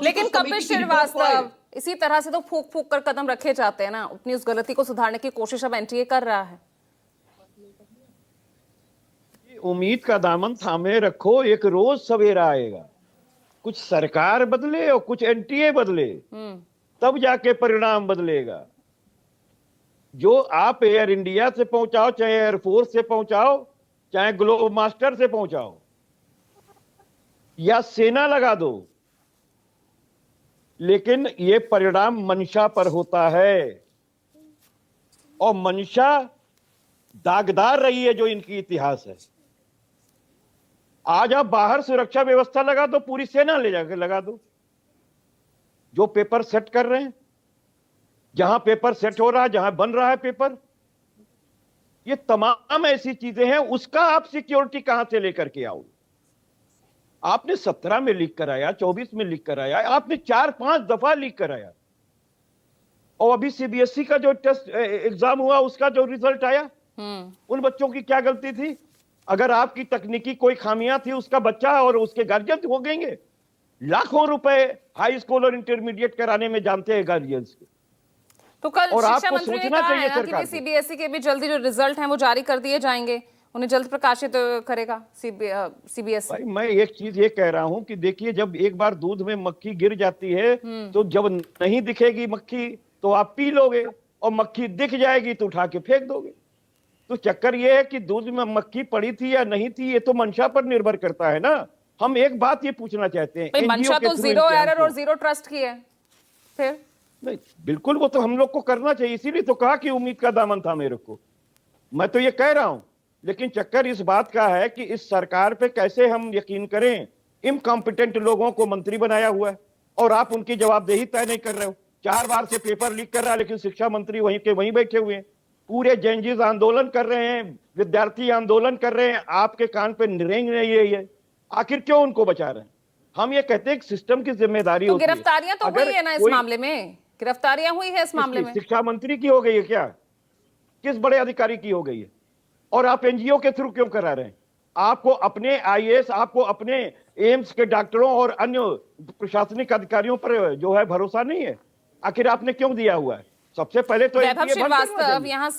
लेकिन तो कपिल समिति की रिपोर्ट को आए। श्रीवास्तव इसी तरह से तो फूक फूक कर कदम रखे जाते हैं ना, अपनी उस गलती को सुधारने की कोशिश अब एनटीए कर रहा है। उम्मीद का दामन थामे रखो, एक रोज सवेरा आएगा। कुछ सरकार बदले और कुछ एनटीए बदले, तब जाके परिणाम बदलेगा। जो आप एयर इंडिया से पहुंचाओ, चाहे एयरफोर्स से पहुंचाओ, चाहे ग्लोब मास्टर से पहुंचाओ, या सेना लगा दो, लेकिन ये परिणाम मंशा पर होता है। और मंशा दागदार रही है जो इनकी इतिहास है। आज आप बाहर सुरक्षा व्यवस्था लगा दो, पूरी सेना ले जाकर लगा दो। जो पेपर सेट कर रहे हैं, जहां पेपर सेट हो रहा है, जहां बन रहा है पेपर, ये तमाम ऐसी चीजें हैं। उसका आप सिक्योरिटी कहां से लेकर के आओ? आपने 17 में लीक कराया, 24 में लीक कराया, आपने 4-5 दफा लीक कराया। और अभी सीबीएसई का जो टेस्ट एग्जाम हुआ, उसका जो रिजल्ट आया, उन बच्चों की क्या गलती थी? अगर आपकी तकनीकी कोई खामियां थी, उसका बच्चा और उसके गार्जियन हो गएंगे। लाखों रुपए हाई स्कूल और इंटरमीडिएट कराने में जानते हैं गार्जियंस के। तो कल और शिक्षा आपको मंत्री ने सोचना कहा चाहिए है ना कि सरकार को। सीबीएसई के भी जल्दी जो रिजल्ट हैं वो जारी कर दिए जाएंगे, उन्हें जल्द प्रकाशित करेगा सीबीएसई। भाई मैं एक चीज ये कह रहा हूं कि देखिए, जब एक बार दूध में मक्खी गिर जाती है, तो जब नहीं दिखेगी मक्खी तो आप पी लोगे, और मक्खी दिख जाएगी तो उठा के फेंक दोगे। तो चक्कर ये है कि दूध में मक्खी पड़ी थी या नहीं थी, ये तो मंशा पर निर्भर करता है ना। हम एक बात ये पूछना चाहते हैं, भाई NGO मंशा के तो through जीरो इम्तिहान एरर और को। जीरो ट्रस्ट की है। फिर नहीं, बिल्कुल वो तो हम लोग को करना चाहिए, इसीलिए तो कहा कि उम्मीद का दामन था मेरे को। मैं तो ये कह रहा हूं, लेकिन चक्कर इस बात का है कि इस सरकार पे कैसे हम यकीन करें। इनकॉम्पिटेंट लोगों को मंत्री बनाया हुआ है और आप उनकी जवाबदेही तय नहीं कर रहे हो। 4 बार से पेपर लीक कर रहा है, लेकिन शिक्षा मंत्री वहीं के वहीं बैठे हुए हैं। पूरे जेनजीज आंदोलन कर रहे हैं, विद्यार्थी आंदोलन कर रहे हैं, आपके कान पे रेंग नहीं रही है। आखिर क्यों उनको बचा रहे हैं? हम ये कहते हैं कि सिस्टम की जिम्मेदारी तो होती है। गिरफ्तारियां तो हुई है ना इस मामले में, गिरफ्तारियां हुई है इस मामले में। शिक्षा मंत्री की हो गई है क्या? किस बड़े अधिकारी की हो गई है? और आप एनजीओ के थ्रू क्यों करा रहे हैं? आपको अपने आईएएस, आपको अपने एम्स के डॉक्टरों और अन्य प्रशासनिक अधिकारियों पर जो है भरोसा नहीं है? आखिर आपने क्यों दिया हुआ है? सबसे पहले तो वैभव NTA बंद करना श्रीवास्तव चाहिए। यहाँ